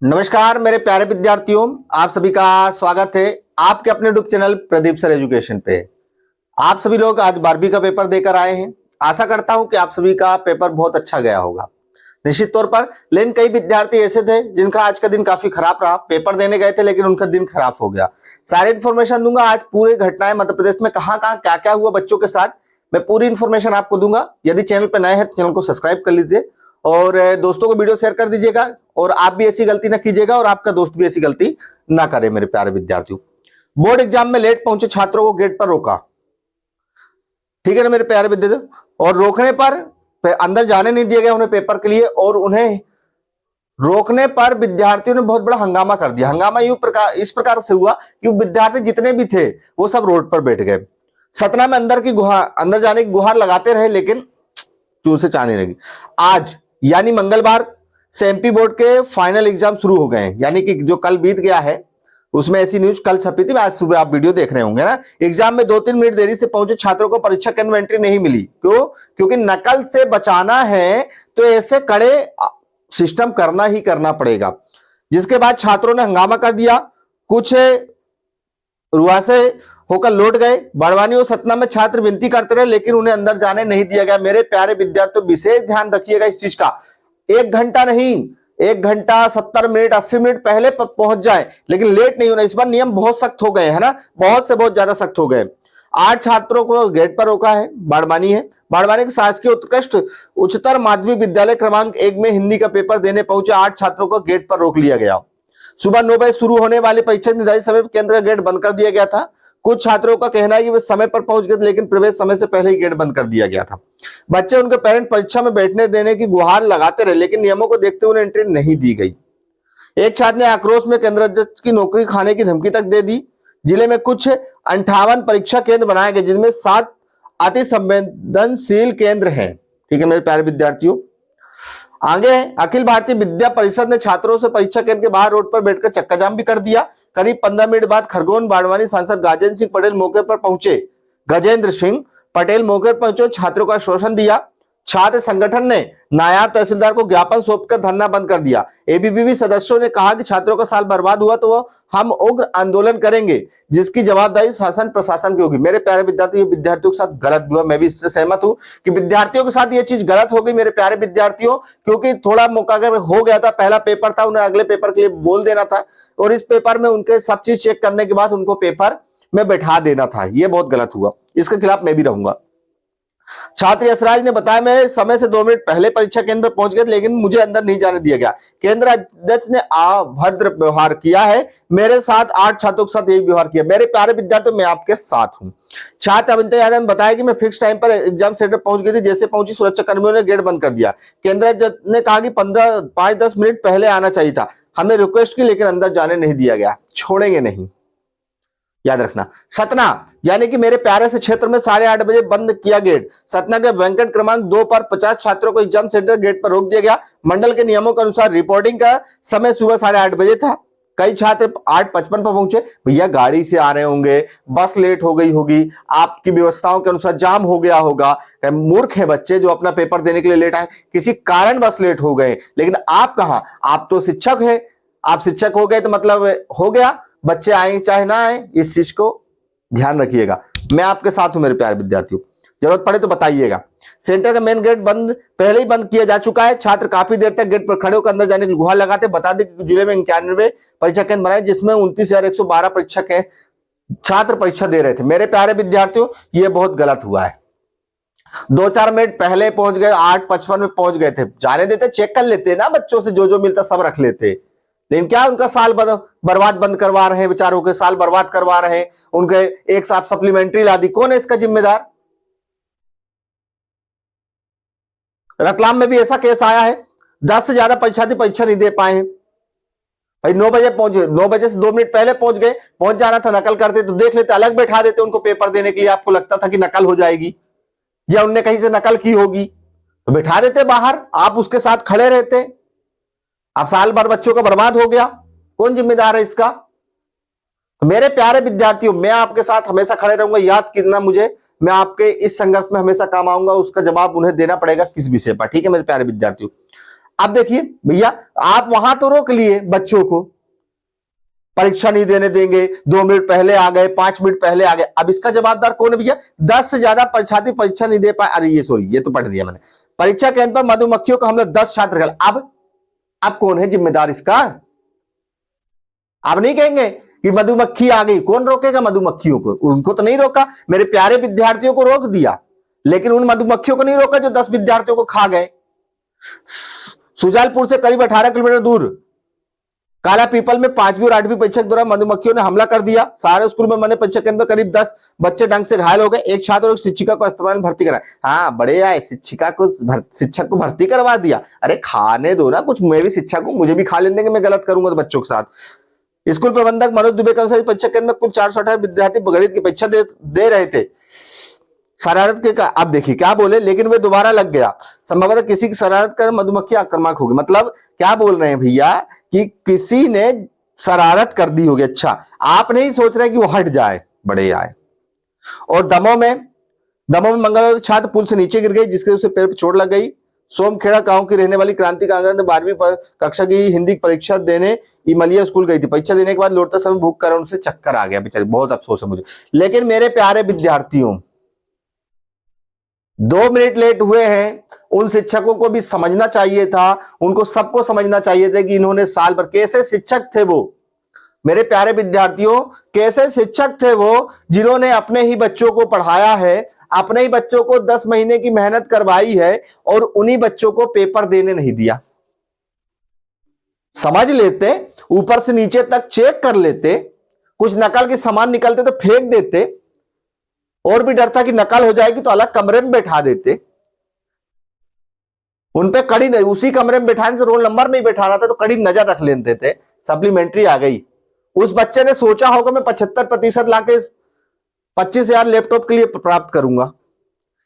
नमस्कार मेरे प्यारे विद्यार्थियों, आप सभी का स्वागत है आपके अपने YouTube channel Pradeep sir education पे। आप सभी लोग आज 12वीं का पेपर देकर आए हैं। आशा करता हूं कि आप सभी का पेपर बहुत अच्छा गया होगा निश्चित तौर पर। लेकिन कई विद्यार्थी ऐसे थे जिनका आज का दिन काफी खराब रहा। पेपर देने गए थे लेकिन उनका दिन खराब हो गया। सारी इन्फॉर्मेशन दूंगा आज, पूरी घटनाएं मध्य प्रदेश में कहां कहां क्या क्या हुआ बच्चों के साथ, मैं पूरी इन्फॉर्मेशन आपको दूंगा। यदि चैनल पर नए हैं तो चैनल को सब्सक्राइब कर लीजिए और दोस्तों को वीडियो शेयर कर दीजिएगा और आप भी ऐसी गलती ना कीजिएगा और आपका दोस्त भी ऐसी गलती ना करे। मेरे प्यारे विद्यार्थियों, बोर्ड एग्जाम में लेट पहुंचे छात्रों को गेट पर रोका, ठीक है ना मेरे प्यारे विद्यार्थियों। और रोकने पर अंदर जाने नहीं दिया गया उन्हें पेपर के लिए, और उन्हें रोकने पर विद्यार्थियों ने बहुत बड़ा हंगामा कर दिया। हंगामा इस प्रकार से हुआ कि विद्यार्थी जितने भी थे वो सब रोड पर बैठ गए। सतना में अंदर जाने की गुहार लगाते रहे लेकिन चूं से चाहने लगी। आज यानी मंगलवार से एमपी बोर्ड के फाइनल एग्जाम शुरू हो गए हैं, यानी कि जो कल बीत गया है उसमें ऐसी न्यूज कल छपी थी, आज सुबह आप वीडियो देख रहे होंगे ना। एग्जाम में 2-3 मिनट देरी से पहुंचे छात्रों को परीक्षा केंद्र में एंट्री नहीं मिली। क्यों? क्योंकि नकल से बचाना है तो ऐसे कड़े सिस्टम करना ही करना पड़ेगा। जिसके बाद छात्रों ने हंगामा कर दिया, कुछ रुआसे होकर लौट गए। बड़वानी और सतना में छात्र विनती करते रहे लेकिन उन्हें अंदर जाने नहीं दिया गया। मेरे प्यारे विद्यार्थियों, विशेष ध्यान रखिएगा इस चीज का। 1 घंटा नहीं, 1 घंटा 70 मिनट 80 मिनट पहले पहुंच जाए लेकिन लेट नहीं होना। इस बार नियम बहुत सख्त हो गए है ना, बहुत से बहुत ज्यादा सख्त हो गए। 8 छात्रों को गेट पर रोका है। बाड़वानी है, बाड़वानी के शासकीय उत्कृष्ट उच्चतर माध्यमिक विद्यालय क्रमांक 1 में हिंदी का पेपर देने पहुंचे 8 छात्रों को गेट पर रोक लिया गया। सुबह 9 बजे शुरू होने वाली परीक्षा निर्धारित समय पर केंद्र का गेट बंद कर दिया गया था। कुछ छात्रों का कहना है कि वे समय पर पहुंच गए लेकिन प्रवेश समय से पहले ही गेट बंद कर दिया गया था। बच्चे उनके पेरेंट परीक्षा में बैठने देने की गुहार लगाते रहे लेकिन नियमों को देखते हुए एंट्री नहीं दी गई। एक छात्र ने आक्रोश में केंद्र अध्यक्ष की नौकरी खाने की धमकी तक दे दी। जिले में कुछ 58 परीक्षा केंद्र बनाए गए जिनमें 7 अति संवेदनशील केंद्र हैं। ठीक है मेरे प्यारे विद्यार्थियों, आगे अखिल भारतीय विद्या परिषद ने छात्रों से परीक्षा केंद्र के बाहर रोड पर बैठकर चक्का जाम भी कर दिया। करीब 15 मिनट बाद खरगोन बाड़वानी सांसद गजेंद्र सिंह पटेल मौके पर पहुंचे, छात्रों का शोषण दिया। छात्र संगठन ने नायब तहसीलदार को ज्ञापन सौंपकर धरना बंद कर दिया। एबीवीपी सदस्यों ने कहा कि छात्रों का साल बर्बाद हुआ तो हम उग्र आंदोलन करेंगे जिसकी जवाबदारी शासन प्रशासन की होगी। मेरे प्यारे विद्यार्थियों के साथ गलत हुआ, मैं भी इससे सहमत हूं कि विद्यार्थियों के साथ ये चीज गलत हो गई मेरे प्यारे विद्यार्थियों, क्योंकि थोड़ा मौका अगर हो गया था, पहला पेपर था, उन्हें अगले पेपर के लिए बोल देना था और इस पेपर में उनके सब चीज चेक करने के बाद उनको पेपर में बैठा देना था। ये बहुत गलत हुआ, इसके खिलाफ मैं भी रहूंगा। छात्र यशराज ने बताया, मैं समय से 2 मिनट पहले परीक्षा केंद्र पहुंच गए लेकिन मुझे अंदर नहीं जाने दिया गया। केंद्र अध्यक्ष ने अभद्र व्यवहार किया है, मेरे साथ 8 छात्रों के साथ यही व्यवहार किया। मेरे प्यारे विद्यार्थियों, मैं आपके साथ हूं। छात्र अविंता यादव ने बताया कि मैं फिक्स टाइम पर एग्जाम सेंटर पहुंच गई थी, जैसे पहुंची सुरक्षा कर्मियों ने गेट बंद कर दिया। केंद्र अध्यक्ष ने कहा कि 5-10 मिनट पहले आना चाहिए था, हमने रिक्वेस्ट की लेकिन अंदर जाने नहीं दिया गया। छोड़ेंगे नहीं, याद रखना। सतना यानी कि मेरे प्यारे से क्षेत्र में 8:30 बजे बंद किया गेट। सतना के वेंकट क्रमांक 2 पर 50 छात्रों को एग्जाम सेंटर गेट पर रोक दिया गया। मंडल के नियमों के अनुसार रिपोर्टिंग का समय सुबह 8:30 बजे था। कई छात्र 8:55 पर पहुंचे। भैया गाड़ी से आ रहे होंगे, बस लेट हो गई होगी, आपकी व्यवस्थाओं के अनुसार जाम हो गया होगा। मूर्ख है बच्चे जो अपना पेपर देने के लिए लेट आए, किसी कारण बस लेट हो गए। लेकिन आप कहां, आप तो शिक्षक है, आप शिक्षक हो गए तो मतलब हो गया, बच्चे आए चाहे ना आए, इस चीज को ध्यान रखिएगा। मैं आपके साथ हूं मेरे प्यारे विद्यार्थियों, जरूरत पड़े तो बताइएगा। सेंटर का मेन गेट पहले ही बंद किया जा चुका है। छात्र काफी देर तक गेट पर खड़े होकर अंदर जाने की गुहार लगाते। बता दें कि जिले में 91 परीक्षा केंद्र बनाए जिसमें 29,112 परीक्षा के छात्र परीक्षा दे रहे थे। मेरे प्यारे विद्यार्थियों, यह बहुत गलत हुआ है। 2-4 मिनट पहले पहुंच गए, 8:55 में पहुंच गए थे, जाने देते, चेक कर लेते ना, बच्चों से जो जो मिलता सब रख लेते। लेकिन क्या उनका साल बर्बाद बंद करवा रहे हैं, बेचारों के साल बर्बाद करवा रहे हैं। उनके एक साथ सप्लीमेंट्री ला दी, कौन है इसका जिम्मेदार? रतलाम में भी ऐसा केस आया है, 10 से ज्यादा परीक्षार्थी परीक्षा नहीं दे पाए हैं। भाई 9 बजे पहुंचे, 9 बजे से 2 मिनट पहले पहुंच गए, पहुंच जाना था, नकल करते तो देख लेते, अलग बैठा देते उनको पेपर देने के लिए। आपको लगता था कि नकल हो जाएगी या उनने कहीं से नकल की होगी तो बैठा देते बाहर, आप उसके साथ खड़े रहते। अब साल भर बच्चों का बर्बाद हो गया, कौन जिम्मेदार है इसका? मेरे प्यारे विद्यार्थियों, मैं आपके साथ हमेशा खड़े रहूंगा, याद करना मुझे, मैं आपके इस संघर्ष में हमेशा काम आऊंगा। उसका जवाब उन्हें देना पड़ेगा किस विषय पर, ठीक है मेरे प्यारे विद्यार्थियों। अब देखिए भैया, आप वहां तो रोक लिए बच्चों को, परीक्षा नहीं देने देंगे, 2 मिनट पहले आ गए, 5 मिनट पहले आ गए। अब इसका जवाबदार कौन है भैया? 10 से ज्यादा परीक्षार्थी परीक्षा नहीं दे पाए। अरे ये सॉरी, ये तो पढ़ दिया मैंने। परीक्षा केंद्र पर मधुमक्खियों का हमला, 10 छात्र घायल। अब कौन है जिम्मेदार इसका? आप नहीं कहेंगे कि मधुमक्खी आ गई, कौन रोकेगा मधुमक्खियों को? उनको तो नहीं रोका, मेरे प्यारे विद्यार्थियों को रोक दिया, लेकिन उन मधुमक्खियों को नहीं रोका जो 10 विद्यार्थियों को खा गए। सुजालपुर से करीब 18 किलोमीटर दूर काला पीपल में 5वीं और 8वीं परीक्षा के दौरान मधुमक्खियों ने हमला कर दिया। सारे स्कूल में बने परीक्षा केंद्र में करीब 10 बच्चे डंक से घायल हो गए। एक छात्र और एक शिक्षिका को अस्पताल में भर्ती कराया। हाँ, बड़े आए, शिक्षक को भर्ती करवा दिया। अरे खाने दो ना कुछ, मैं भी शिक्षक हूं, मुझे भी खा लेने देंगे, मैं गलत करूंगा तो बच्चों के साथ। स्कूल प्रबंधक मनोज दुबे के अनुसार परीक्षा केंद्र में कुल 418 विद्यार्थी गणित की परीक्षा दे रहे थे। शरारत के अब देखिए क्या बोले, लेकिन वे दोबारा लग गया। संभवतः किसी की शरारत कर मधुमक्खी आक्रामक होगी। मतलब क्या बोल रहे हैं भैया कि किसी ने शरारत कर दी होगी। अच्छा, आप नहीं सोच रहे कि वो हट जाए, बड़े आए। और दमोह में मंगलवार छात्र पुल से नीचे गिर गई, जिसके उसके पैर पर चोट लग गई। सोमखेड़ा गांव की रहने वाली क्रांति कांगड़ा ने 12वीं कक्षा की हिंदी परीक्षा देने इमलिया स्कूल गई थी। परीक्षा देने के बाद लौटते समय भूख कारण उनसे चक्कर आ गया। बेचारी, बहुत अफसोस है मुझे। लेकिन मेरे प्यारे विद्यार्थियों, 2 मिनट लेट हुए हैं, उन शिक्षकों को भी समझना चाहिए था, उनको सबको समझना चाहिए था कि इन्होंने साल भर, कैसे शिक्षक थे वो, मेरे प्यारे विद्यार्थियों, कैसे शिक्षक थे वो जिन्होंने अपने ही बच्चों को पढ़ाया है, अपने ही बच्चों को 10 महीने की मेहनत करवाई है और उन्हीं बच्चों को पेपर देने नहीं दिया। समझ लेते, ऊपर से नीचे तक चेक कर लेते, कुछ नकल के सामान निकलते तो फेंक देते, और भी डर था कि नकल हो जाएगी तो अलग कमरे में बैठा देते। उन पे कड़ी नहीं, उसी कमरे में बैठाने तो रोल नंबर में ही बैठा रहा था तो कड़ी नजर रख लेते थे। सप्लीमेंट्री आ गई, उस बच्चे ने सोचा होगा मैं 75% लाके 25,000 लैपटॉप के लिए प्राप्त करूंगा,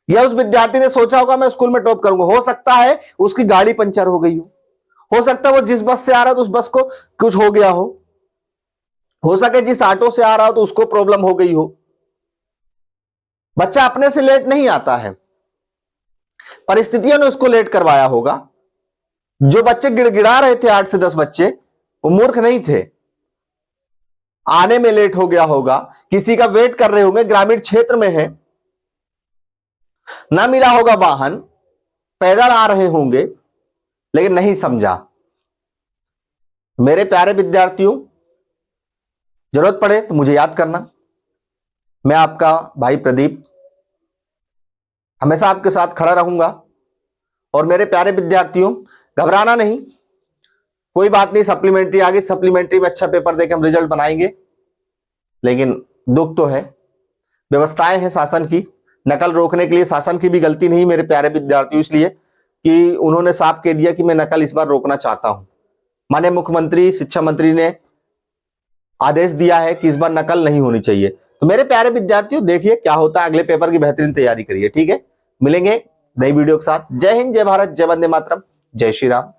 या उस विद्यार्थी ने सोचा होगा मैं स्कूल में टॉप करूंगा। हो सकता है उसकी गाड़ी पंचर हो गई हो सकता है वो जिस बस से आ रहा था उस बस को कुछ हो गया हो सके जिस ऑटो से आ रहा हो तो उसको प्रॉब्लम हो गई हो। बच्चा अपने से लेट नहीं आता है, परिस्थितियों ने उसको लेट करवाया होगा। जो बच्चे गिड़गिड़ा रहे थे 8 से 10 बच्चे, वो मूर्ख नहीं थे, आने में लेट हो गया होगा, किसी का वेट कर रहे होंगे, ग्रामीण क्षेत्र में है, ना मिला होगा वाहन, पैदल आ रहे होंगे, लेकिन नहीं समझा। मेरे प्यारे विद्यार्थियों, जरूरत पड़े तो मुझे याद करना। मैं आपका भाई प्रदीप हमेशा आपके साथ खड़ा रहूंगा। और मेरे प्यारे विद्यार्थियों, घबराना नहीं, कोई बात नहीं, सप्लीमेंट्री आ गई, सप्लीमेंट्री में अच्छा पेपर देकर हम रिजल्ट बनाएंगे। लेकिन दुख तो है, व्यवस्थाएं हैं शासन की, नकल रोकने के लिए शासन की भी गलती नहीं मेरे प्यारे विद्यार्थियों, इसलिए कि उन्होंने साफ कह दिया कि मैं नकल इस बार रोकना चाहता हूं। माननीय मुख्यमंत्री, शिक्षा मंत्री ने आदेश दिया है कि इस बार नकल नहीं होनी चाहिए। तो मेरे प्यारे विद्यार्थियों, देखिए क्या होता है, अगले पेपर की बेहतरीन तैयारी करिए। ठीक है, मिलेंगे नई वीडियो के साथ। जय हिंद, जय भारत, जय वंदे मातरम, जय श्री राम।